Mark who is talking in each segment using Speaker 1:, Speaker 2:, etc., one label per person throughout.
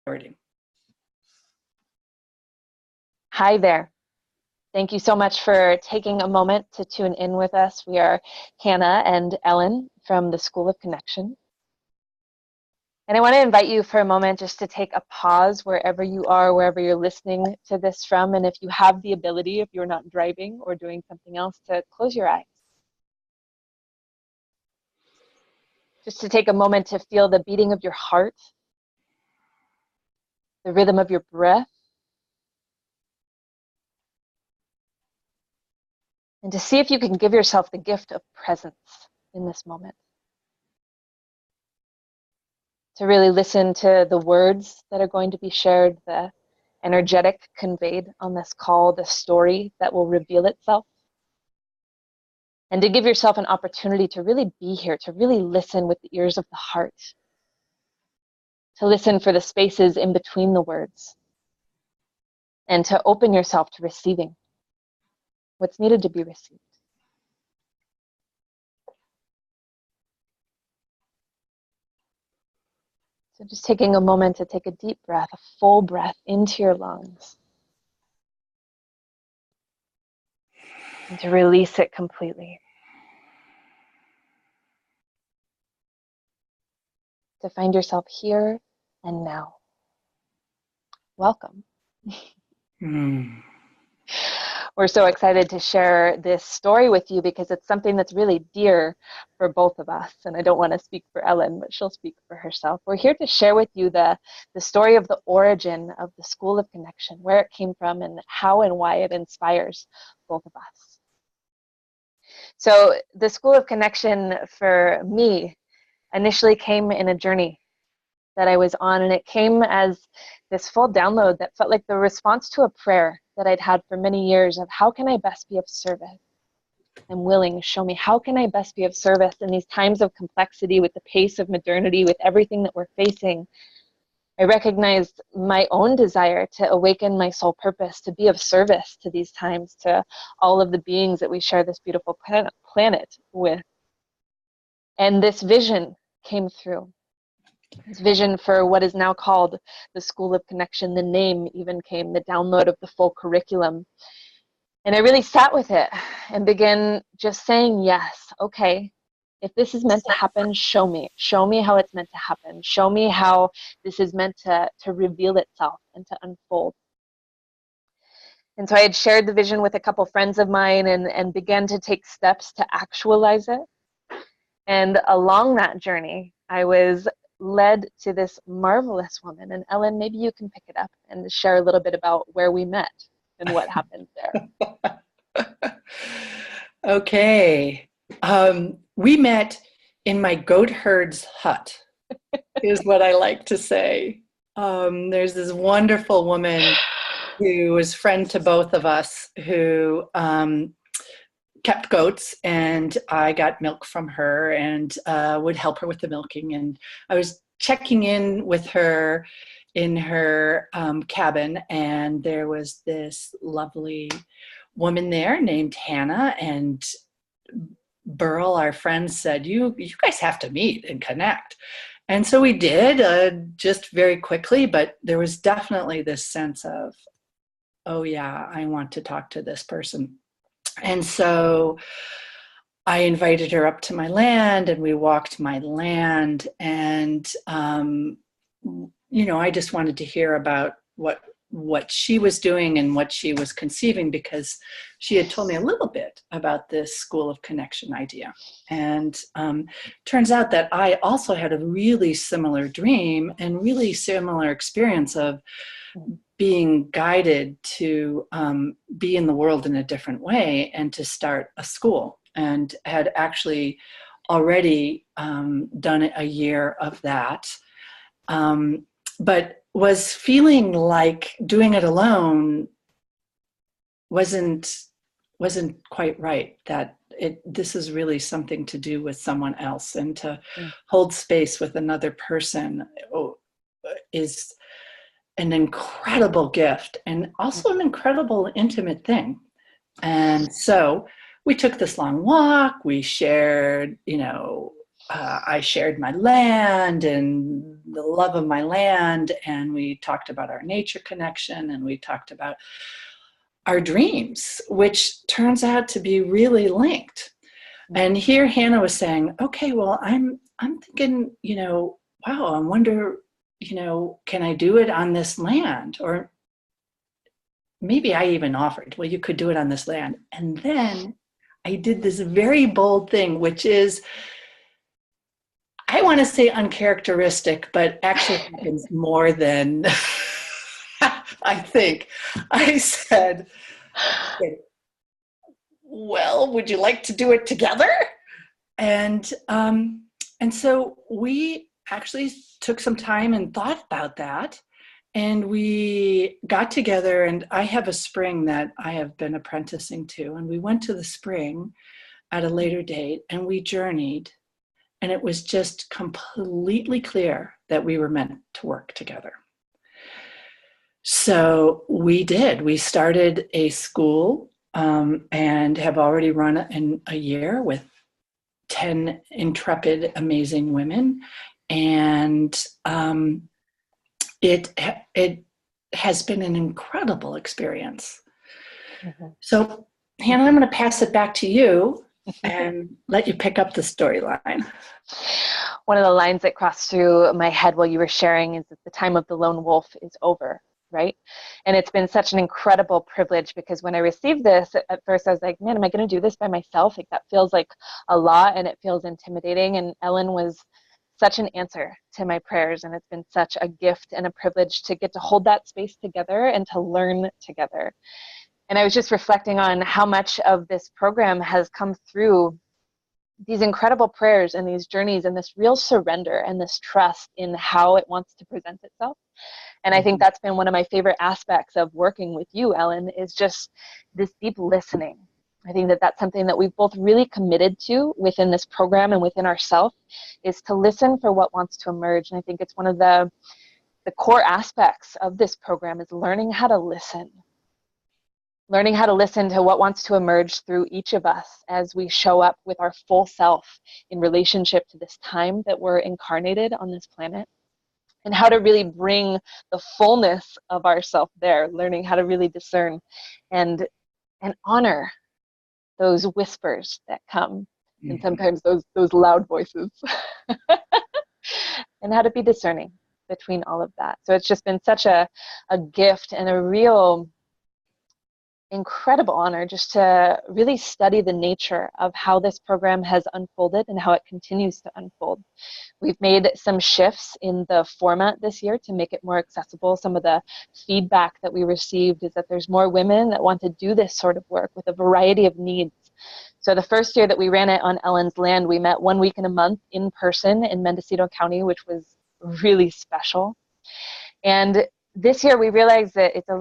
Speaker 1: Recording.
Speaker 2: Hi there. Thank you so much for taking a moment to tune in with us. We are Hannah and Ellen from the School of Connection. And I want to invite you for a moment just to take a pause wherever you are, wherever you're listening to this from. And if you have the ability, if you're not driving or doing something else, to close your eyes. Just to take a moment to feel the beating of your heart, the rhythm of your breath, and to see if you can give yourself the gift of presence in this moment. To really listen to the words that are going to be shared, the energetic conveyed on this call, the story that will reveal itself. And to give yourself an opportunity to really be here, to really listen with the ears of the heart. To listen for the spaces in between the words. And to open yourself to receiving what's needed to be received. So just taking a moment to take a deep breath, a full breath into your lungs. And to release it completely. To find yourself here and now. Welcome. We're so excited to share this story with you because it's something that's really dear for both of us. And I don't want to speak for Ellen, but she'll speak for herself. We're here to share with you the story of the origin of the School of Connection, where it came from and how and why it inspires both of us. So the School of Connection for me initially came in a journey that I was on, and it came as this full download that felt like the response to a prayer that I'd had for many years of how can I best be of service? I'm willing, show me, how can I best be of service in these times of complexity with the pace of modernity, with everything that we're facing? I recognized my own desire to awaken my soul purpose, to be of service to these times, to all of the beings that we share this beautiful planet with. And this vision came through. This vision for what is now called the School of Connection. The name even came, the download of the full curriculum. And I really sat with it and began just saying, yes, okay, if this is meant to happen, show me. Show me how it's meant to happen. Show me how this is meant to reveal itself and to unfold. And so I had shared the vision with a couple friends of mine and began to take steps to actualize it. And along that journey, I was led to this marvelous woman. And Ellen, maybe you can pick it up and share a little bit about where we met and what happened there.
Speaker 1: Okay. We met in my goat herd's hut, is what I like to say. There's this wonderful woman who was friend to both of us who kept goats, and I got milk from her and would help her with the milking. And I was checking in with her in her cabin, and there was this lovely woman there named Hannah, and Burl, our friend, said, you guys have to meet and connect. And so we did, just very quickly, but there was definitely this sense of, oh yeah, I want to talk to this person. And so I invited her up to my land, and we walked my land, and I just wanted to hear about what she was doing and what she was conceiving, because she had told me a little bit about this School of Connection idea. And turns out that I also had a really similar dream and really similar experience of being guided to be in the world in a different way and to start a school, and had actually already done a year of that, but was feeling like doing it alone wasn't quite right, that this is really something to do with someone else, and to hold space with another person is an incredible gift, and also an incredible intimate thing. And so we took this long walk, we shared, I shared my land and the love of my land, and we talked about our nature connection, and we talked about our dreams, which turns out to be really linked. And here Hannah was saying, okay, well, I'm thinking, wow, I wonder, can I do it on this land? Or maybe I even offered, well, you could do it on this land. And then I did this very bold thing, which is, I want to say uncharacteristic, but actually happens more than I think. I said, well, would you like to do it together? And so we actually took some time and thought about that. And we got together, and I have a spring that I have been apprenticing to. And we went to the spring at a later date, and we journeyed. And it was just completely clear that we were meant to work together. So we did. We started a school and have already run in a year with 10 intrepid, amazing women. And it has been an incredible experience. Mm-hmm. So, Hannah, I'm going to pass it back to you and let you pick up the storyline.
Speaker 2: One of the lines that crossed through my head while you were sharing is that the time of the lone wolf is over, right? And it's been such an incredible privilege, because when I received this, at first I was like, man, am I going to do this by myself? Like, that feels like a lot and it feels intimidating. And Ellen was such an answer to my prayers, and it's been such a gift and a privilege to get to hold that space together and to learn together. And I was just reflecting on how much of this program has come through these incredible prayers and these journeys and this real surrender and this trust in how it wants to present itself. And I think that's been one of my favorite aspects of working with you, Ellen, is just this deep listening. I think that that's something that we've both really committed to within this program and within ourselves, is to listen for what wants to emerge. And I think it's one of the core aspects of this program is learning how to listen. Learning how to listen to what wants to emerge through each of us as we show up with our full self in relationship to this time that we're incarnated on this planet, and how to really bring the fullness of ourself there, learning how to really discern and honor those whispers that come, and sometimes those loud voices, and how to be discerning between all of that. So it's just been such a gift and a real incredible honor just to really study the nature of how this program has unfolded and how it continues to unfold. We've made some shifts in the format this year to make it more accessible. Some of the feedback that we received is that there's more women that want to do this sort of work with a variety of needs. So the first year that we ran it on Ellen's land, we met 1 week in a month in person in Mendocino County, which was really special. And this year we realized that it's a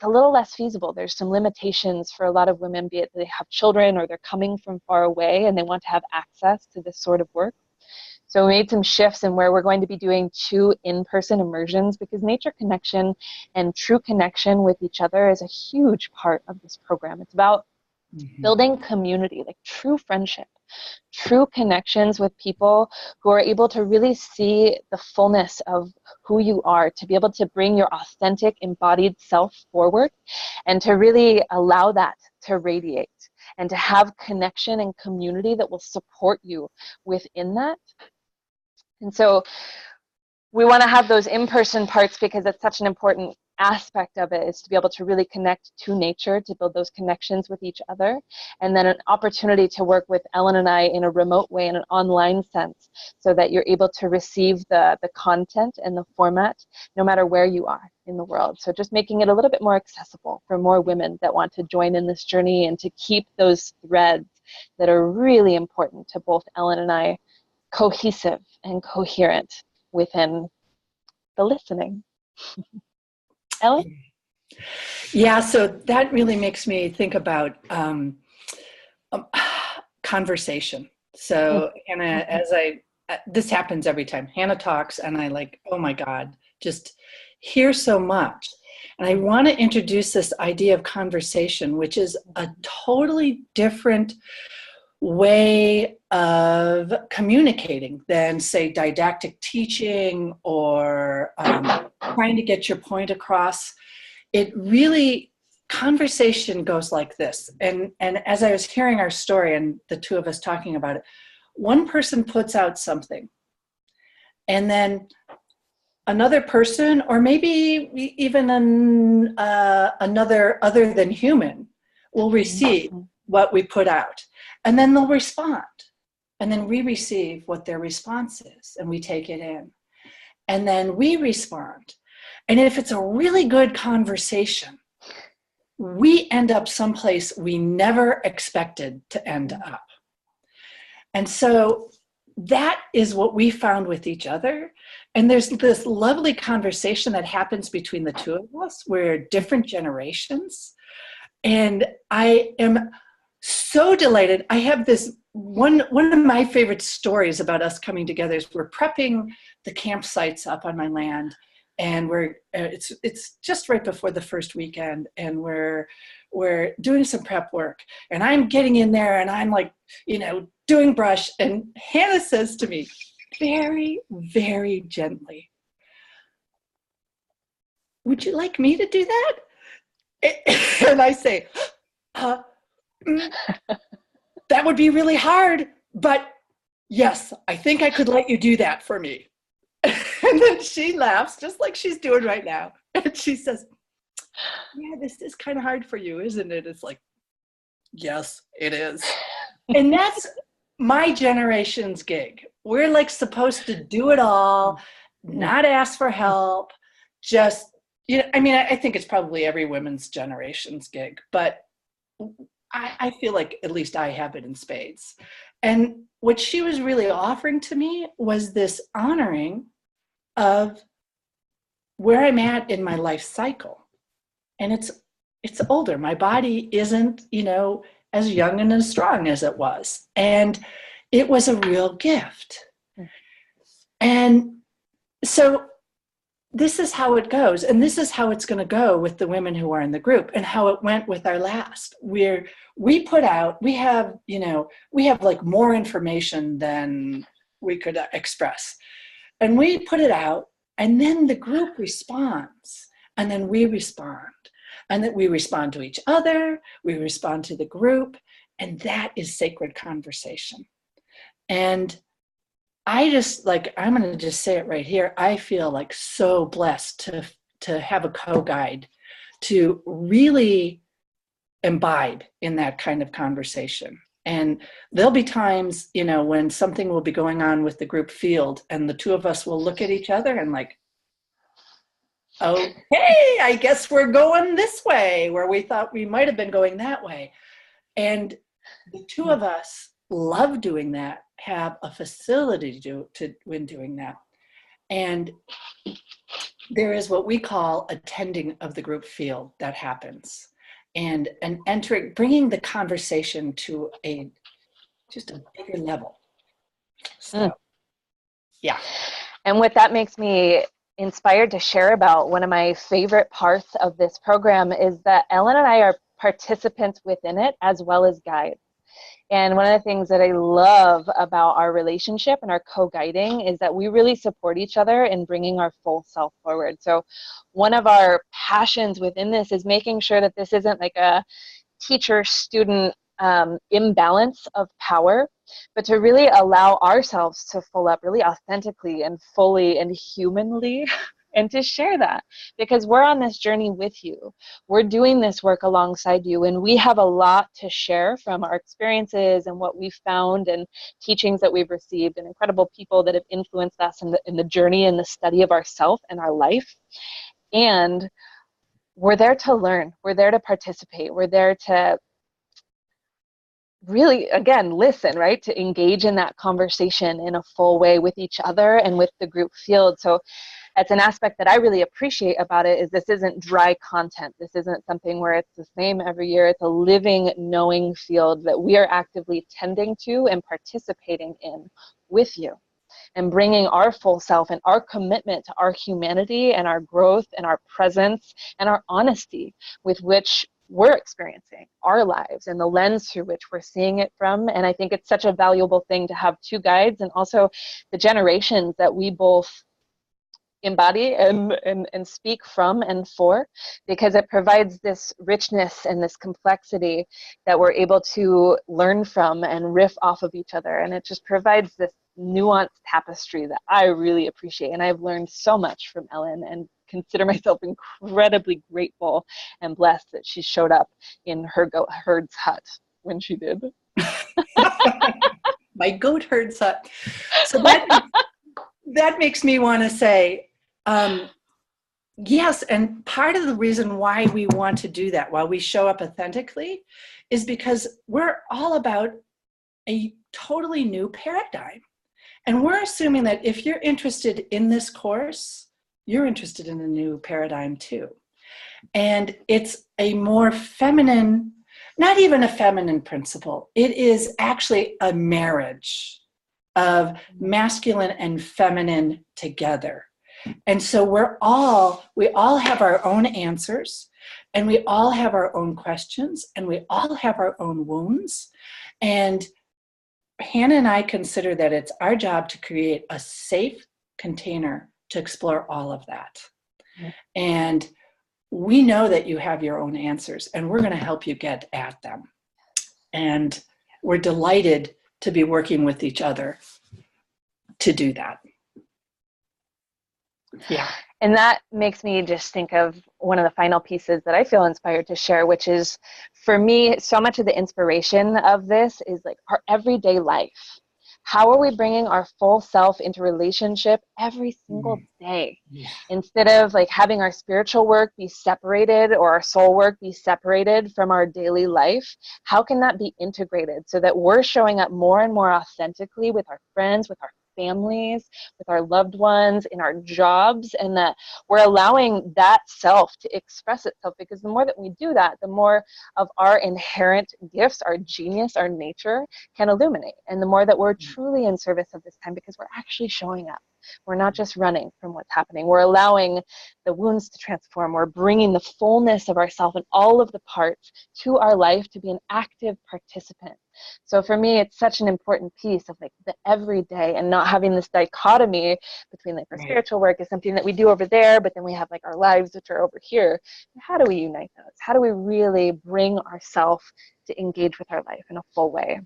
Speaker 2: little less feasible. There's some limitations for a lot of women, be it they have children or they're coming from far away and they want to have access to this sort of work. So we made some shifts in where we're going to be doing 2 in-person immersions, because nature connection and true connection with each other is a huge part of this program. It's about building community, like true friendship, true connections with people who are able to really see the fullness of who you are, to be able to bring your authentic, embodied self forward, and to really allow that to radiate, and to have connection and community that will support you within that. And so we want to have those in-person parts because it's such an important aspect of it, is to be able to really connect to nature, to build those connections with each other, and then an opportunity to work with Ellen and I in a remote way, in an online sense, so that you're able to receive the content and the format no matter where you are in the world. So just making it a little bit more accessible for more women that want to join in this journey, and to keep those threads that are really important to both Ellen and I cohesive and coherent within the listening. Ellen?
Speaker 1: Yeah, so that really makes me think about conversation. So Hannah, this happens every time Hannah talks, and I like, oh my God, just hear so much. And I want to introduce this idea of conversation, which is a totally different way of communicating than, say, didactic teaching or trying to get your point across. It really, conversation goes like this. And as I was hearing our story and the two of us talking about it, one person puts out something, and then another person, or maybe even another other than human, will receive what we put out. And then they'll respond. And then we receive what their response is, and we take it in. And then we respond. And if it's a really good conversation, we end up someplace we never expected to end up. And so that is what we found with each other. And there's this lovely conversation that happens between the two of us. We're different generations. And I am so delighted. I have this one of my favorite stories about us coming together is we're prepping the campsites up on my land. And it's just right before the first weekend, and we're doing some prep work, and I'm getting in there, and I'm like, doing brush, and Hannah says to me, very, very gently, "Would you like me to do that?" And I say, that would be really hard, but yes, I think I could let you do that for me. And then she laughs, just like she's doing right now. And she says, "Yeah, this is kind of hard for you, isn't it?" It's like, yes, it is. And that's my generation's gig. We're like supposed to do it all, not ask for help, just, I think it's probably every women's generation's gig, but I feel like at least I have it in spades. And what she was really offering to me was this honoring of where I'm at in my life cycle. And it's older. My body isn't, as young and as strong as it was. And it was a real gift. And so this is how it goes. And this is how it's going to go with the women who are in the group, and how it went with our last, where we put out, we have like more information than we could express. And we put it out, and then the group responds, and then we respond. And then we respond to each other, we respond to the group, and that is sacred conversation. And I'm going to just say it right here, I feel like so blessed to have a co-guide to really imbibe in that kind of conversation. And there'll be times, when something will be going on with the group field, and the two of us will look at each other and like, okay, I guess we're going this way, where we thought we might have been going that way. And the two of us love doing that, have a facility when doing that. And there is what we call attending of the group field that happens. And bringing the conversation to just a bigger level. So, yeah.
Speaker 2: And what that makes me inspired to share about, one of my favorite parts of this program is that Ellen and I are participants within it as well as guides. And one of the things that I love about our relationship and our co-guiding is that we really support each other in bringing our full self forward. So one of our passions within this is making sure that this isn't like a teacher-student imbalance of power, but to really allow ourselves to full up really authentically and fully and humanly, and to share that, because we're on this journey with you. We're doing this work alongside you, and we have a lot to share from our experiences and what we've found and teachings that we've received, and incredible people that have influenced us in the journey and the study of ourself and our life. And we're there to learn. We're there to participate. We're there to really, again, listen, right? To engage in that conversation in a full way with each other and with the group field. So that's an aspect that I really appreciate about it, is this isn't dry content. This isn't something where it's the same every year. It's a living, knowing field that we are actively tending to and participating in with you, and bringing our full self and our commitment to our humanity and our growth and our presence and our honesty with which we're experiencing our lives and the lens through which we're seeing it from. And I think it's such a valuable thing to have two guides, and also the generations that we both embody and speak from and for, because it provides this richness and this complexity that we're able to learn from and riff off of each other. And it just provides this nuanced tapestry that I really appreciate. And I've learned so much from Ellen, and consider myself incredibly grateful and blessed that she showed up in her goat herd's hut when she did.
Speaker 1: My goat herd's hut. So that makes me want to say, yes, and part of the reason why we want to do that, why we show up authentically, is because we're all about a totally new paradigm. And we're assuming that if you're interested in this course, you're interested in a new paradigm too. And it's a more feminine, not even a feminine principle. It is actually a marriage of masculine and feminine together. And so we all have our own answers, and we all have our own questions, and we all have our own wounds. And Hannah and I consider that it's our job to create a safe container to explore all of that. Mm-hmm. And we know that you have your own answers, and we're going to help you get at them. And we're delighted to be working with each other to do that. Yeah.
Speaker 2: And that makes me just think of one of the final pieces that I feel inspired to share, which is, for me, so much of the inspiration of this is like our everyday life. How are we bringing our full self into relationship every single day? Yeah. Instead of like having our spiritual work be separated or our soul work be separated from our daily life, how can that be integrated so that we're showing up more and more authentically with our friends, with our families, with our loved ones, in our jobs, and that we're allowing that self to express itself? Because the more that we do that, the more of our inherent gifts, our genius, our nature can illuminate. And the more that we're truly in service of this time, because we're actually showing up. We're not just running from what's happening. We're allowing the wounds to transform. We're bringing the fullness of ourselves and all of the parts to our life to be an active participant. So for me, it's such an important piece of like the everyday, and not having this dichotomy between like our spiritual work is something that we do over there, but then we have like our lives, which are over here. How do we unite those? How do we really bring ourselves to engage with our life in a full way?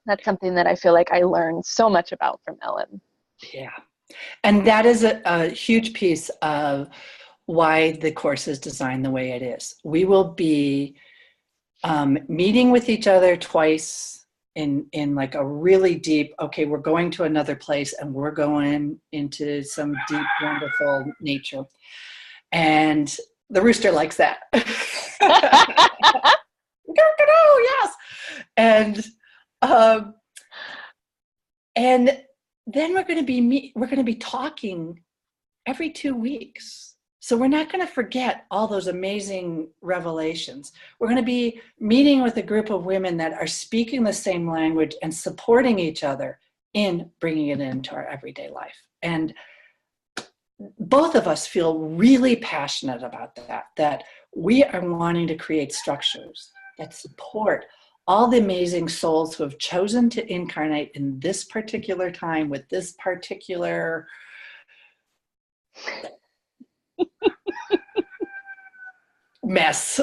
Speaker 2: That's something that I feel like I learned so much about from Ellen.
Speaker 1: Yeah. And that is a huge piece of why the course is designed the way it is. We will be meeting with each other twice in like a really deep, okay, we're going to another place and we're going into some deep, wonderful nature. And the rooster likes that. Yes. And then we're going to be talking every 2 weeks. So we're not going to forget all those amazing revelations. We're going to be meeting with a group of women that are speaking the same language and supporting each other in bringing it into our everyday life. And both of us feel really passionate about that we are wanting to create structures that support all the amazing souls who have chosen to incarnate in this particular time with this particular mess.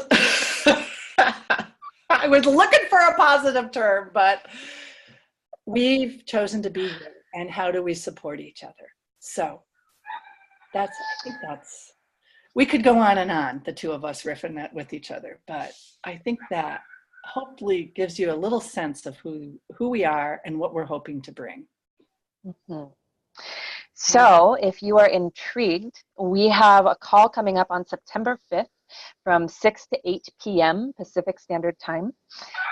Speaker 1: I was looking for a positive term, but we've chosen to be here. And how do we support each other? So I think we could go on and on, the two of us riffing that with each other, but I think that hopefully gives you a little sense of who we are and what we're hoping to bring.
Speaker 2: Mm-hmm. So if you are intrigued, we have a call coming up on September 5th from 6 to 8 p.m. Pacific Standard Time.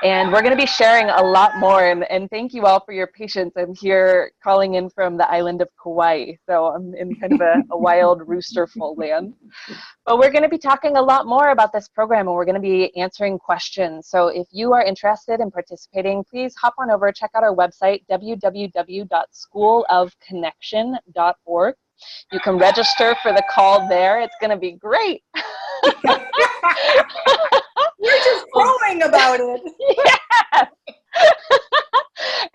Speaker 2: And we're going to be sharing a lot more. And thank you all for your patience. I'm here calling in from the island of Kauai. So I'm in kind of a wild roosterful land. But we're going to be talking a lot more about this program, and we're going to be answering questions. So if you are interested in participating, please hop on over, check out our website, www.schoolofconnection.org. You can register for the call there. It's going to be great.
Speaker 1: You're just crowing about it.
Speaker 2: Yeah.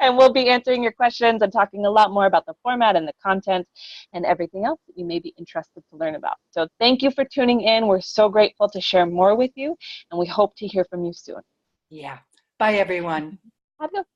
Speaker 2: And we'll be answering your questions and talking a lot more about the format and the content and everything else that you may be interested to learn about. So thank you for tuning in. We're so grateful to share more with you, and we hope to hear from you soon.
Speaker 1: Yeah. Bye, everyone.
Speaker 2: Adios.